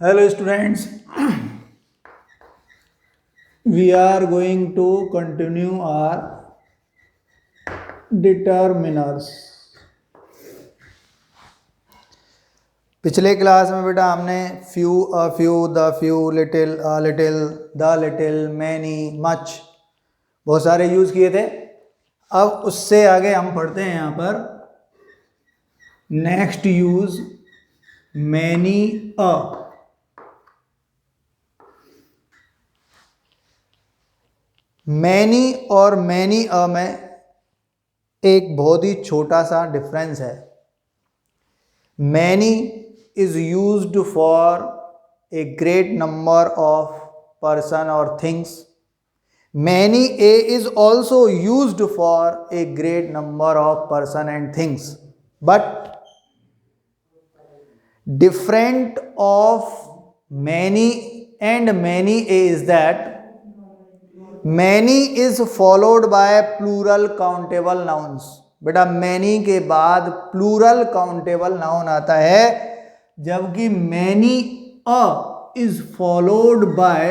Hello students, we are going to continue our determiners. पिछले class में बेटा हमने few, a few, the few, little, a little, the little, many, much बहुत सारे use किए थे। अब उससे आगे हम पढ़ते हैं यहाँ पर next use many a. Many और मैनी अ में एक बहुत ही छोटा सा डिफरेंस है। Many is used for a great number of person or things. Many a is also used for a great number of person and things, but different of many and many a is that many is followed by plural countable nouns. बेटा many के बाद plural countable noun आता है, जबकि many a is followed by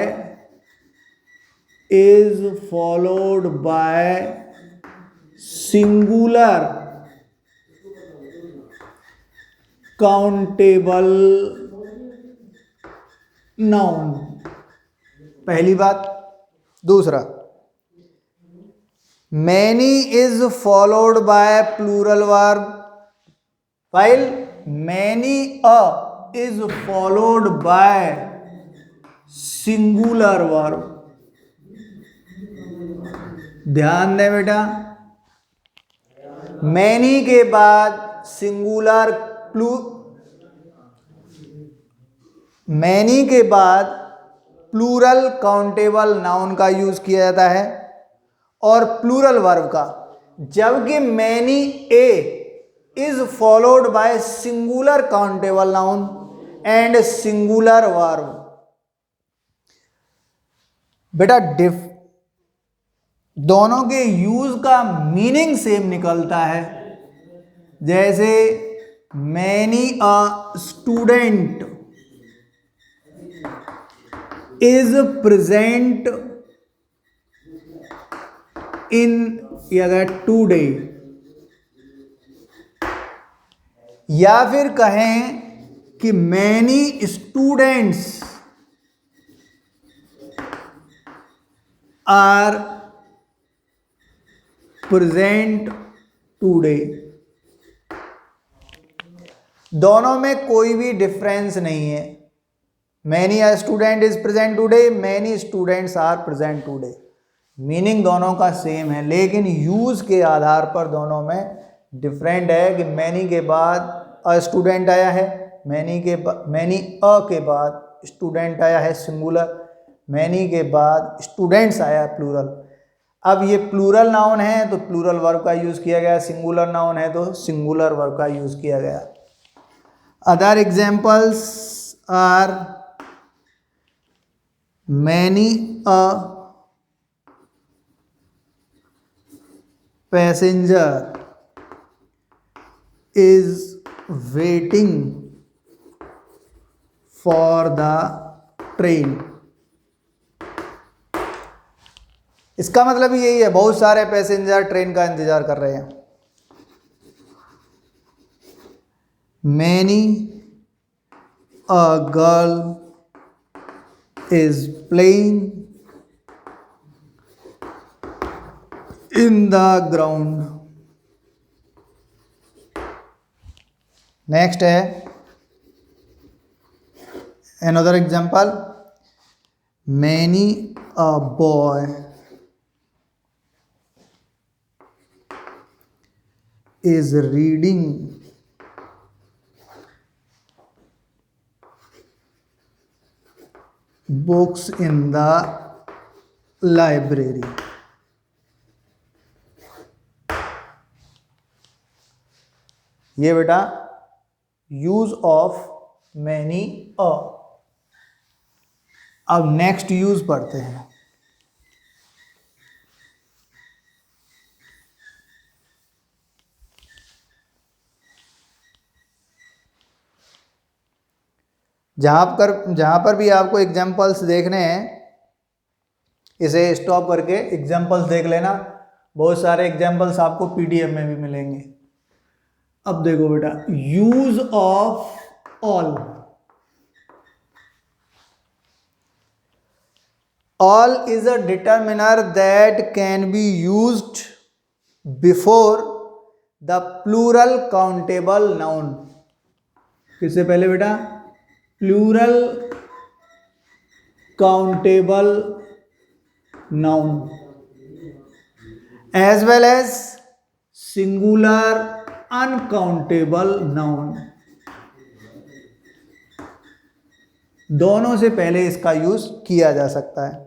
singular countable noun। पहली बात। दूसरा, many is followed by plural verb, while many a is followed by singular verb। ध्यान दें बेटा, मैनी के बाद सिंगुलर मैनी के बाद प्लूरल काउंटेबल नाउन का यूज किया जाता है और प्लूरल वर्ब का, जबकि many a is followed by singular countable noun and singular verb. बेटा दोनों के यूज का मीनिंग सेम निकलता है। जैसे many a student is present in today, या फिर कहें कि many students are present today. दोनों में कोई भी डिफरेंस नहीं है। Many a student is present today, many students are present today. Meaning दोनों का सेम है, लेकिन यूज के आधार पर दोनों में डिफरेंट है कि मैनी के बाद अ स्टूडेंट आया है, मैनी अ के बाद स्टूडेंट आया है सिंगुलर, मैनी के बाद स्टूडेंट्स आया प्लूरल। अब ये प्लूरल नाउन है तो प्लूरल वर्ब का यूज किया गया, सिंगुलर नाउन है तो सिंगुलर वर्ब का यूज किया गया। Other examples are many a passenger is waiting for the train। इसका मतलब यही है, बहुत सारे पैसेंजर ट्रेन का इंतजार कर रहे हैं। Many a girl is playing in the ground. Next है another example, many a boy is reading books in the library। ये बेटा यूज ऑफ मैनी अ। अब नेक्स्ट यूज पढ़ते हैं। जहाँ पर भी आपको एग्जाम्पल्स देखने हैं, इसे स्टॉप करके एग्जाम्पल्स देख लेना। बहुत सारे एग्जाम्पल्स आपको पीडीएफ में भी मिलेंगे। अब देखो बेटा, use of all. All is a determiner that can be used before the plural countable noun. किससे पहले बेटा? Plural countable noun as well as singular uncountable noun, दोनों से पहले इसका यूज किया जा सकता है।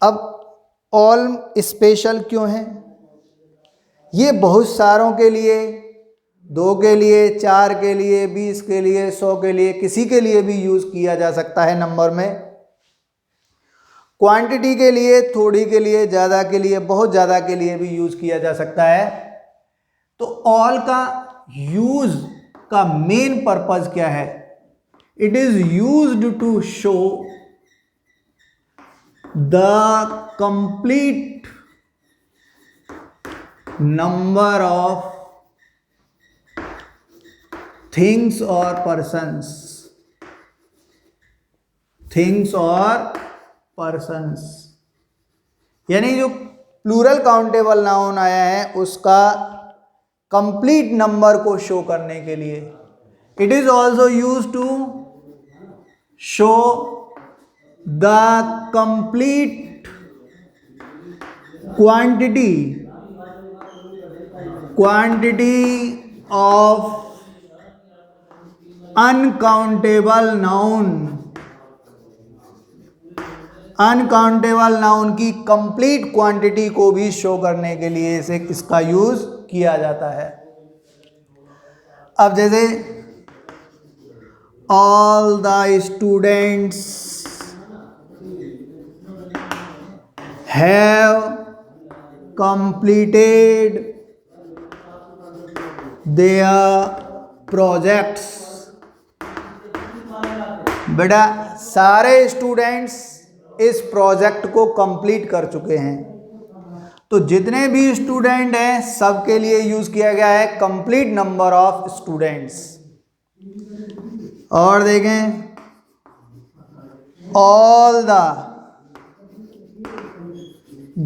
अब ऑल स्पेशल क्यों है? ये बहुत सारों के लिए, 2 के लिए, 4 के लिए, 20 के लिए, 100 के लिए, किसी के लिए भी यूज किया जा सकता है नंबर में। क्वांटिटी के लिए, थोड़ी के लिए, ज़्यादा के लिए, बहुत ज़्यादा के लिए भी यूज किया जा सकता है। तो ऑल का यूज का मेन पर्पज क्या है? It is used to show the complete number of things और पर्सन्स, थिंग्स और पर्सन्स, यानी जो प्लूरल काउंटेबल नाउन आया है उसका कंप्लीट नंबर को शो करने के लिए। It is also use to show the complete quantity of uncountable noun, uncountable noun की कंप्लीट क्वांटिटी को भी शो करने के लिए इसे इसका यूज किया जाता है। अब जैसे all the students have completed their projects. बेटा सारे स्टूडेंट्स इस प्रोजेक्ट को कंप्लीट कर चुके हैं, तो जितने भी स्टूडेंट हैं सबके लिए यूज किया गया है कंप्लीट नंबर ऑफ स्टूडेंट्स। और देखें, all the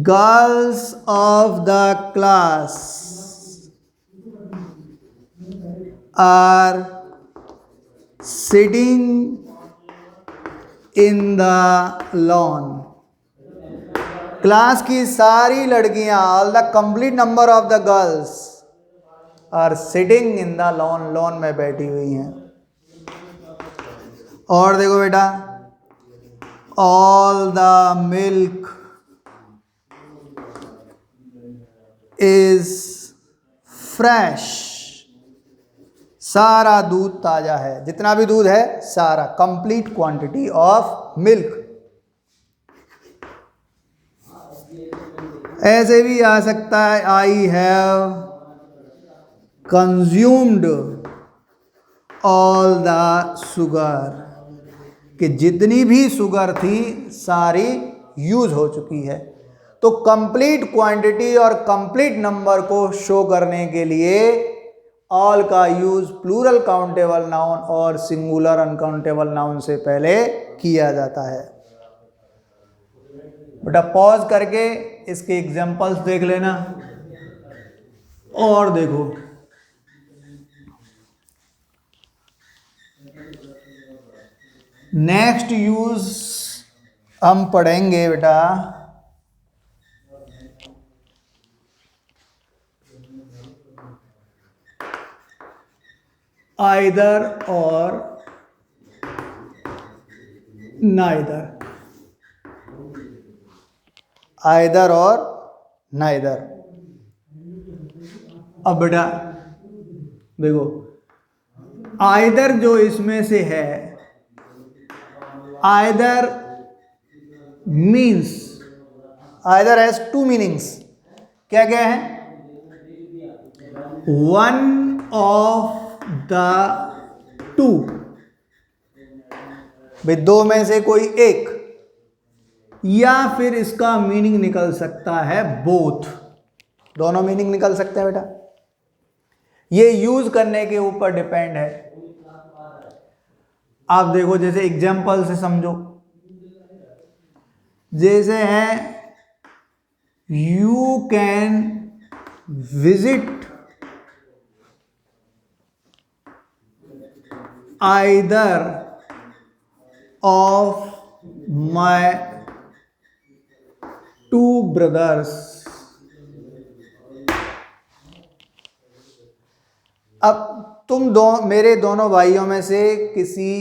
girls of the class are sitting in the lawn. Class की सारी लड़कियां, all the complete number of the girls are sitting in the lawn, lawn में बैठी हुई हैं। और देखो बेटा, all the milk is fresh. सारा दूध ताजा है, जितना भी दूध है सारा, कंप्लीट क्वांटिटी ऑफ मिल्क। ऐसे भी आ सकता है, I have consumed all the sugar, कि जितनी भी शुगर थी सारी यूज हो चुकी है। तो कंप्लीट क्वांटिटी और कंप्लीट नंबर को शो करने के लिए ऑल का यूज प्लूरल काउंटेबल नाउन और सिंगुलर अनकाउंटेबल नाउन से पहले किया जाता है। बेटा पॉज करके इसके एग्जांपल्स देख लेना। और देखो, नेक्स्ट यूज हम पढ़ेंगे बेटा आइदर और नाइदर। आइदर और नाइदर। अब बेटा देखो, आइदर जो इसमें से है, either means, either has 2 meanings. क्या क्या है? वन ऑफ द 2 भाई दो में से कोई एक, या फिर इसका मीनिंग निकल सकता है बोथ, दोनों मीनिंग निकल सकते हैं बेटा। ये यूज करने के ऊपर डिपेंड है। आप देखो जैसे एग्जाम्पल से समझो, जैसे है you can visit either of my two brothers. अब तुम मेरे दोनों भाइयों में से किसी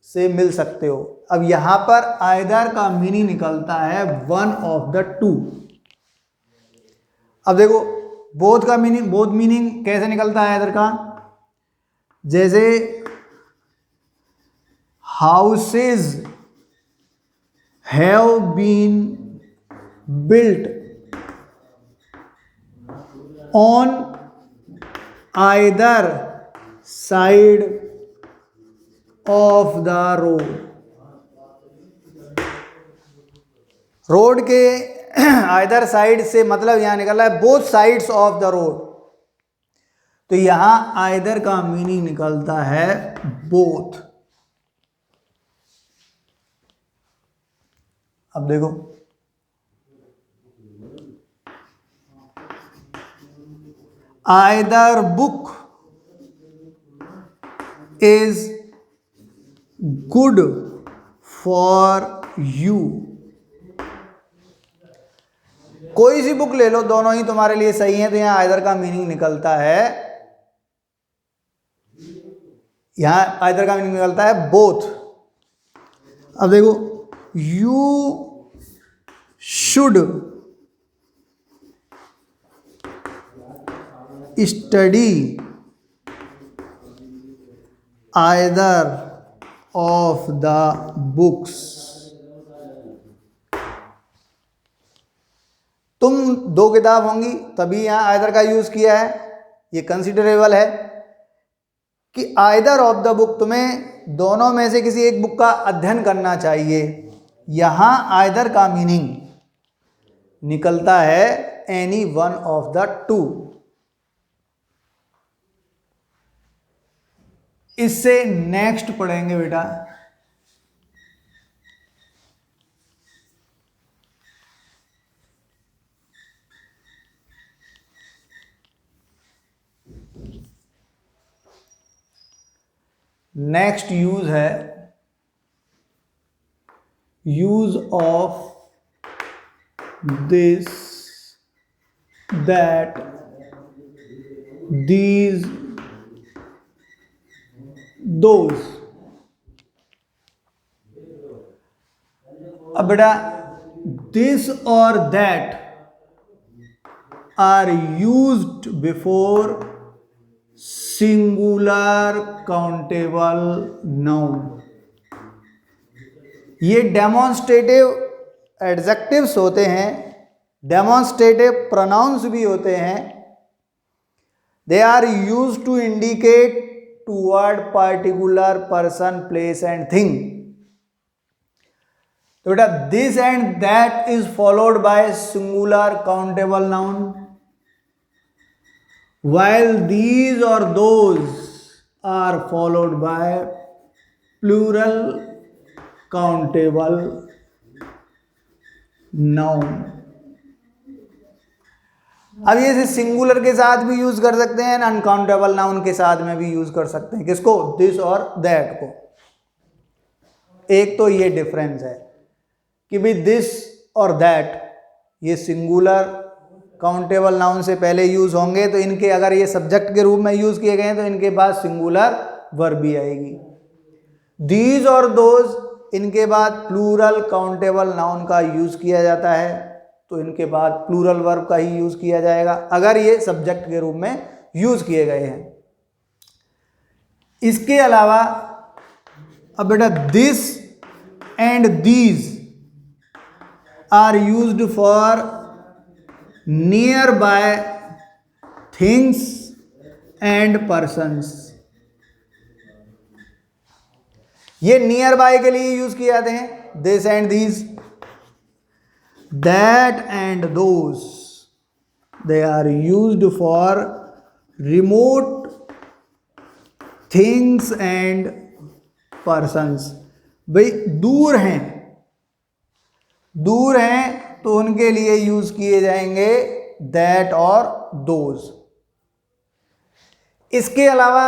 से मिल सकते हो। अब यहां पर आइदर का मीनिंग निकलता है वन ऑफ द टू। अब देखो बोथ का मीनिंग, बोथ मीनिंग कैसे निकलता है आइदर का, जैसे houses have been built on either side of the road. Road के आइदर साइड से मतलब यहां निकला है both sides of the road, तो यहां आइदर का मीनिंग निकलता है बोथ। अब देखो either book is good for you. कोई सी बुक ले लो, दोनों ही तुम्हारे लिए सही है, तो यहां आइदर का मीनिंग निकलता है, यहां आइदर का मीनिंग निकलता है बोथ। अब देखो you should study either of the books. तुम दो किताब होंगी तभी यहां आइदर का यूज किया है, ये कंसिडरेबल है कि आइदर ऑफ द बुक, तुम्हें दोनों में से किसी एक बुक का अध्ययन करना चाहिए। यहां आइदर का मीनिंग निकलता है any one of the two. इससे नेक्स्ट पढ़ेंगे बेटा नेक्स्ट यूज है use of this, that, these, those. अब बेटा दिस और that are used before singular countable noun. ये डेमोन्स्ट्रेटिव एडजेक्टिव्स होते हैं, डेमोन्स्ट्रेटिव प्रोनाउंस भी होते हैं। They are used to indicate toward particular person, place and thing. तो बेटा this and that is followed by singular countable noun, while these or those are followed by plural countable noun। अब ये singular के साथ भी use कर सकते हैं, अनकाउंटेबल नाउन के साथ में भी यूज कर सकते हैं। किसको? दिस और दैट को। एक तो ये डिफरेंस है कि भाई दिस और दैट ये सिंगुलर काउंटेबल नाउन से पहले यूज होंगे, तो इनके अगर ये सब्जेक्ट के रूप में यूज किए गए हैं तो इनके बाद सिंगुलर वर्ब भी आएगी। दीज और दोज इनके बाद प्लूरल काउंटेबल नाउन का यूज किया जाता है, तो इनके बाद प्लूरल वर्ब का ही यूज किया जाएगा अगर ये सब्जेक्ट के रूप में यूज किए गए हैं। इसके अलावा अब बेटा this and these are used for near by things and persons. ये नियर बाय के लिए यूज किए जाते हैं, this and these, that and those, they are used for remote things and persons. भाई दूर हैं तो उनके लिए यूज किए जाएंगे दैट और दोज। इसके अलावा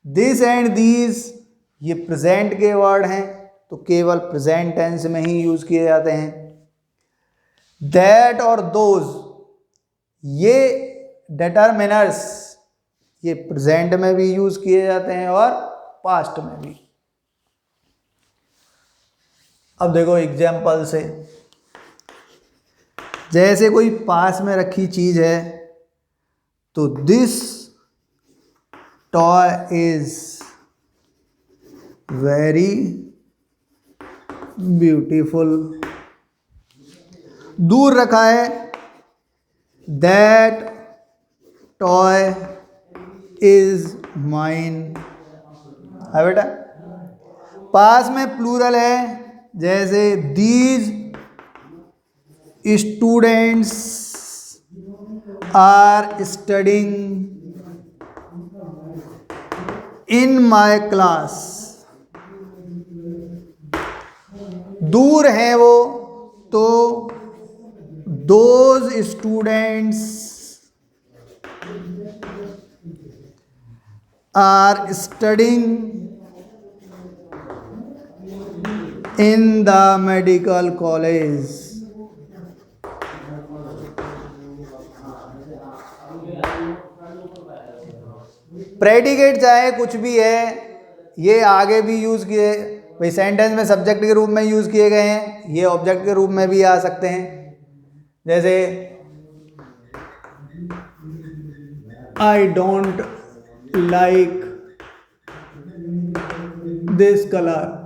दिस एंड दीज ये प्रेजेंट के वर्ड हैं तो केवल प्रेजेंट टेंस में ही यूज किए जाते हैं। दैट और दोज ये डिटरमिनर्स ये प्रेजेंट में भी यूज किए जाते हैं और पास्ट में भी। अब देखो एग्जाम्पल से, जैसे कोई पास में रखी चीज है तो this toy is very beautiful. दूर रखा है, दैट टॉय इज माइन है बेटा। पास में प्लूरल है, जैसे these students are studying in my class. दूर हैं वो तो those students are studying in the medical college. Predicate चाहे कुछ भी है, ये आगे भी यूज किए, भाई सेंटेंस में सब्जेक्ट के रूप में यूज किए गए हैं, ये ऑब्जेक्ट के रूप में भी आ सकते हैं। जैसे I don't like this colour,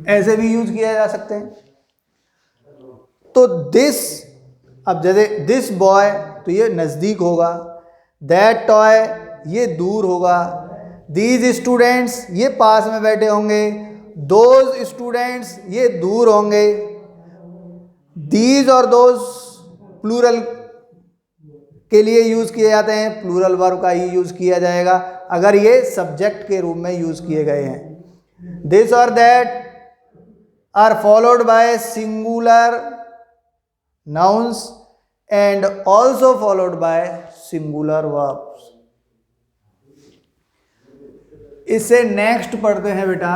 ऐसे भी यूज किया जा सकते हैं। तो दिस, अब जैसे दिस बॉय तो ये नजदीक होगा, दैट टॉय ये दूर होगा, दीज स्टूडेंट्स ये पास में बैठे होंगे, दोज स्टूडेंट्स ये दूर होंगे। दीज और दोज प्लूरल के लिए यूज किए जाते हैं, प्लूरल वर्ब का ही यूज किया जाएगा अगर ये सब्जेक्ट के रूप में यूज किए गए हैं। दिस और that are followed by singular nouns and also followed by singular verbs। इससे नेक्स्ट पढ़ते हैं बेटा,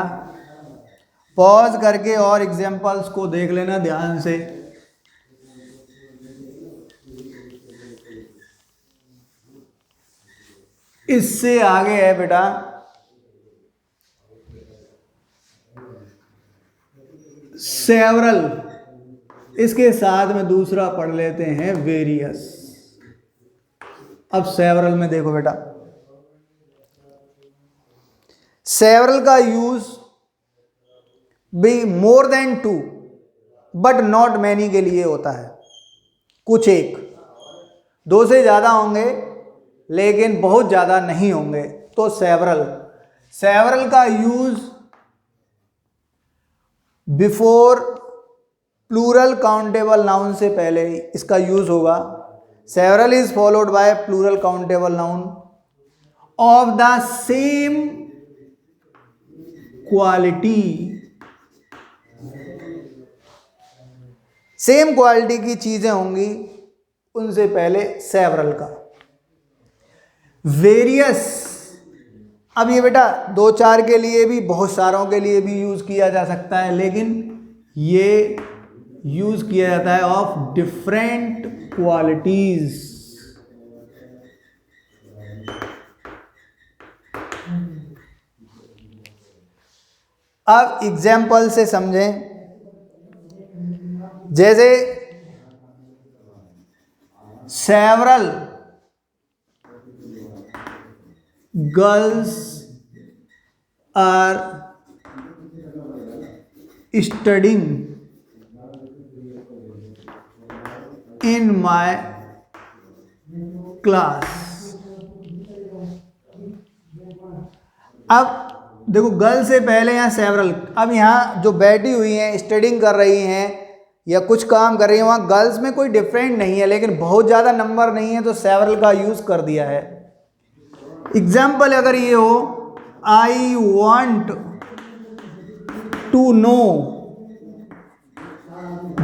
पॉज करके और एग्जांपल्स को देख लेना ध्यान से। इससे आगे है बेटा सेवरल, इसके साथ में दूसरा पढ़ लेते हैं वेरियस। अब सेवरल में देखो बेटा, सेवरल का यूज भी more than two but not many के लिए होता है। कुछ एक, दो से ज्यादा होंगे लेकिन बहुत ज्यादा नहीं होंगे तो सेवरल। सेवरल का use before plural countable noun से पहले इसका यूज होगा। Several is followed by plural countable noun of the same quality. Same quality की चीजें होंगी उनसे पहले सेवरल का। वेरियस, अब ये बेटा दो चार के लिए भी, बहुत सारों के लिए भी यूज किया जा सकता है, लेकिन ये यूज किया जाता है ऑफ डिफरेंट क्वालिटीज। अब एग्जाम्पल से समझें, जैसे several girls are studying in my class. अब देखो गर्ल से पहले यहाँ सेवरल, अब यहाँ जो बैठी हुई हैं स्टडिंग कर रही हैं या कुछ काम कर रही हैं, वहाँ गर्ल्स में कोई डिफरेंट नहीं है, लेकिन बहुत ज़्यादा नंबर नहीं है तो सेवरल का यूज़ कर दिया है। एग्जाम्पल अगर ये हो, I want to know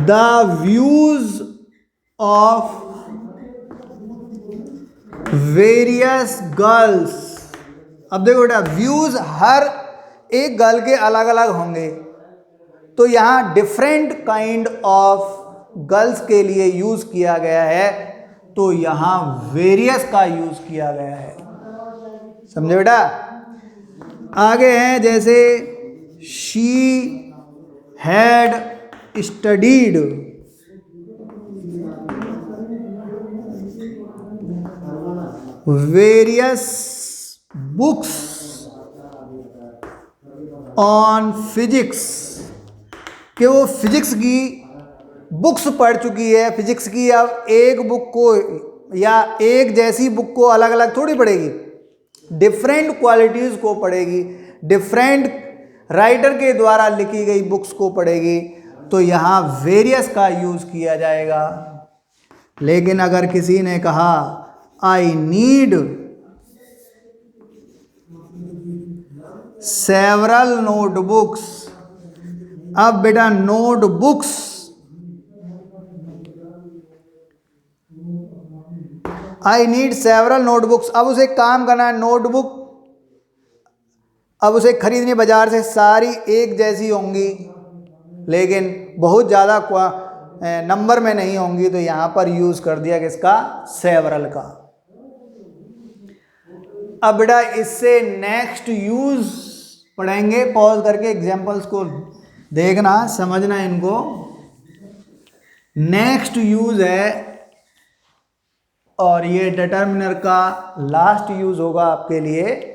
the views of various girls. अब देखो बेटा, व्यूज हर एक गर्ल के अलग अलग होंगे, तो यहां डिफरेंट काइंड ऑफ गर्ल्स के लिए यूज किया गया है, तो यहां वेरियस का यूज किया गया है। समझे बेटा? आगे हैं जैसे she had studied various books on physics, कि वो फिजिक्स की बुक्स पढ़ चुकी है फिजिक्स की। अब एक बुक को या एक जैसी बुक को अलग अलग थोड़ी पढ़ेगी, डिफरेंट क्वालिटीज़ को पढ़ेगी, डिफरेंट राइटर के द्वारा लिखी गई बुक्स को पढ़ेगी, तो यहाँ वेरियस का यूज़ किया जाएगा। लेकिन अगर किसी ने कहा आई नीड सेवरल नोटबुक्स, अब बेटा notebooks I need several notebooks, अब उसे काम करना है नोटबुक, अब उसे खरीदने बाजार से सारी एक जैसी होंगी लेकिन बहुत ज़्यादा नंबर में नहीं होंगी, तो यहाँ पर यूज़ कर दिया किसका? सेवरल का। अब बेटा इससे नेक्स्ट यूज़ पढ़ेंगे, पॉज करके एग्जाम्पल्स को देखना समझना इनको। नेक्स्ट यूज़ है, और ये डिटर्मिनर का लास्ट यूज़ होगा आपके लिए,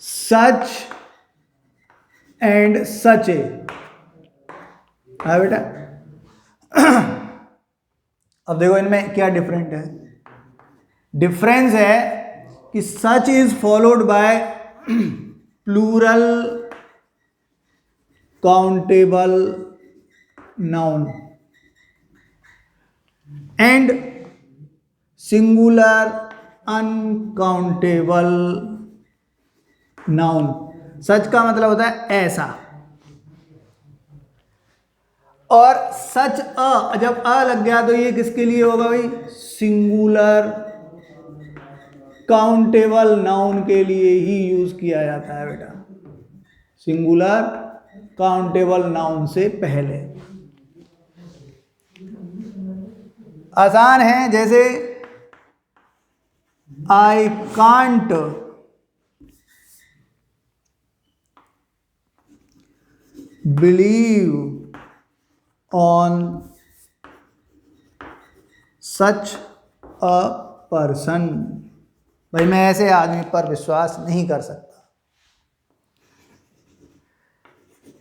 सच एंड सच ए। हाँ बेटा, अब देखो इनमें क्या डिफरेंट है। डिफरेंस है कि such is followed by plural countable noun and singular uncountable noun. Such का मतलब होता है ऐसा, और सच अ, जब अ लग गया तो ये किसके लिए होगा भाई? सिंगुलर काउंटेबल नाउन के लिए ही यूज किया जाता है बेटा, सिंगुलर काउंटेबल नाउन से पहले। आसान है, जैसे I can't believe on such a person, भाई मैं ऐसे आदमी पर विश्वास नहीं कर सकता।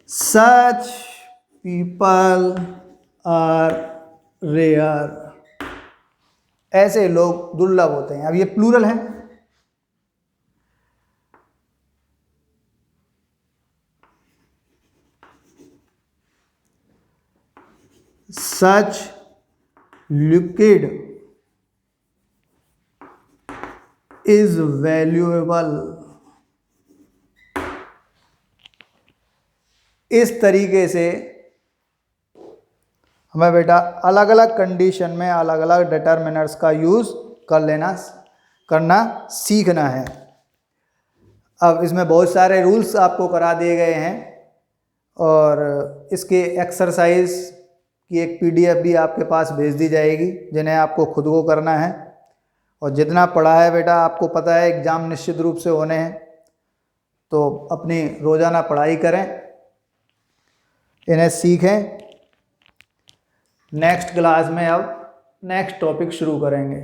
सच पीपल आर रेयर, ऐसे लोग दुर्लभ होते हैं। अब ये प्लूरल है, सच लिक्विड इज वैल्यूएबल। इस तरीके से हमें बेटा अलग अलग कंडीशन में अलग अलग डिटर्मिनर्स का यूज़ करना सीखना है। अब इसमें बहुत सारे रूल्स आपको करा दिए गए हैं, और इसके एक्सरसाइज की एक पीडीएफ भी आपके पास भेज दी जाएगी, जिन्हें आपको खुद को करना है। और जितना पढ़ा है बेटा, आपको पता है एग्ज़ाम निश्चित रूप से होने हैं, तो अपनी रोज़ाना पढ़ाई करें, इन्हें सीखें। नेक्स्ट क्लास में अब नेक्स्ट टॉपिक शुरू करेंगे।